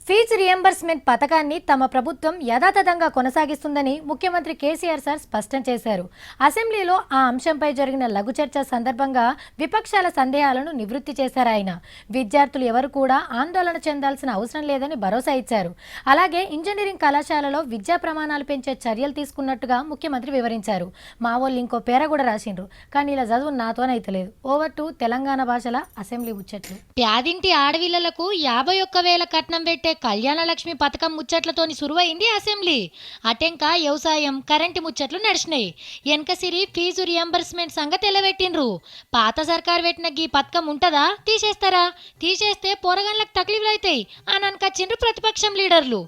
Fee reimbursement పథకాన్ని తమ ప్రభుత్వం యథాతథంగా కొనసాగిస్తుందని ముఖ్యమంత్రి కేసీఆర్ సార్ స్పష్టం చేశారు. అసెంబ్లీలో ఆ అంశంపై జరిగిన లఘు చర్చ సందర్భంగా విపక్షాల సందేహాలను నివృత్తి చేశారు ఆయన. విద్యార్థులు ఎవరు కూడా ఆందోళన చెందాల్సిన అవసరం లేదని భరోసా ఇచ్చారు. అలాగే ఇంజనీరింగ్ కళాశాలలో విద్యా ప్రమాణాలు పెంచే చర్యలు తీసుకున్నట్టుగా ముఖ్యమంత్రి వివరించారు. మా వాళ్ళు ఇంకో పేర కూడా రాసిండ్రు, కానీ ఇలా చదువు నాతోనైతలేదు. ఓవర్ టు తెలంగాణ భాషల అసెంబ్లీ ముచ్చట్లు. ప్యాదింటి ఆడవిళ్లకు 51,000 కట్నం పెట్టే కళ్యాణ లక్ష్మి పథకం ముచ్చట్లతోని సురువైంది అసెంబ్లీ. అటెంక వ్యవసాయం కరెంటు ముచ్చట్లు నడిచినాయి. వెనకసిరి ఫీజు రియంబర్స్మెంట్ సంగతి ఎలబెట్టిండ్రు. పాత సర్కార్ పెట్టిన గీ పథకం ఉంటదా, తీసేస్తారా, తీసేస్తే పోరగాన్లకు తక్లీఫ్లు అవుతాయి అని అనకొచ్చిండ్రు ప్రతిపక్షం లీడర్లు.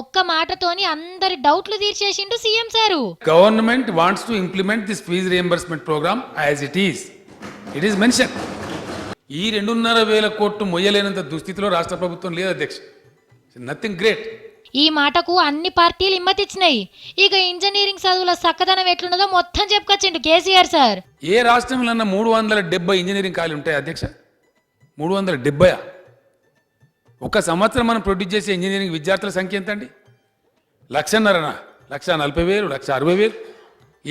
ఒక్క మాటతోని అందరి డౌట్లు తీర్చేసిండు CM sir. Government wants to implement this fees reimbursement programme as it is mention. ఈ 2,500 కోట్లు మొయ్యలేనంత దుస్థితిలో రాష్ట్ర ప్రభుత్వం లేదు అధ్యక్ష. Nothing great. ఈ మాటకు అన్ని పార్టీలు హిమ్మతిచ్చినాయి. ఇక ఇంజనీరింగ్ చదువుల చక్కదనం ఎట్లున్నదో మొత్తం చెప్పుకొచ్చిండు కేసీఆర్ సార్. ఏ రాష్ట్రంలో 370 ఇంజనీరింగ్ కాలేజీలు ఉంటాయి అధ్యక్ష? 370. ఒక సంవత్సరం మనం ప్రొడ్యూస్ చేసే ఇంజనీరింగ్ విద్యార్థుల సంఖ్య ఎంత అండి? 1,50,000, 1,40,000, 1,60,000.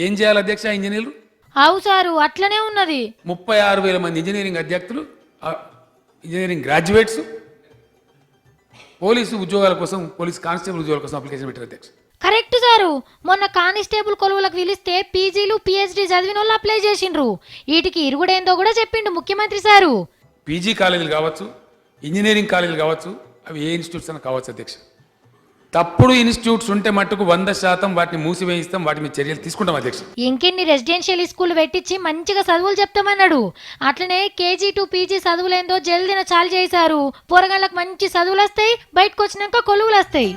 ఏం చేయాలి అధ్యక్ష ఇంజనీర్లు? అవు సారు, అట్లనే ఉన్నది. 36,000 మంది ఇంజనీరింగ్ అధ్యాపకులు, ఇంజనీరింగ్ గ్రాడ్యుయేట్స్ పోలీసు ఉద్యోగాల కోసం, పోలీస్ కానిస్టేబుల్ ఉద్యోగాల కోసం అప్లికేషన్ పెట్టారు అధ్యక్ష. Correct sir. మొన్న కానిస్టేబుల్ కొలువులకు పిలిస్తే పీజీలు పిహెచ్డి చదివిన వాళ్ళు అప్లై చేసిండ్రు. వీటికి ఇరుగుడేందో కూడా చెప్పిండు ముఖ్యమంత్రి సారు. పీజీ కాలేజీలు కావచ్చు, ఇంజనీరింగ్ కాలేజీలు కావచ్చు, అవి ఏ ఇన్స్టిట్యూట్స్ అయినా కావచ్చు అధ్యక్ష. తప్పుడు ఇన్స్టిట్యూట్స్ ఉంటే మట్టుకు 100% వాటిని మూసివేయిస్తాం, వాటి మీద చర్యలు తీసుకుంటాం అధ్యక్ష. ఇంకెన్ని రెసిడెన్షియల్ స్కూల్ పెట్టించి మంచిగా చదువులు చెప్తామన్నాడు. అట్లనే కేజీ టు పీజీ చదువులేందో జల్దిన చాలు చేశారు. పోరగాళ్ళకి మంచి చదువులు వస్తాయి, బయటకు వచ్చినాక కొలువులు వస్తాయి.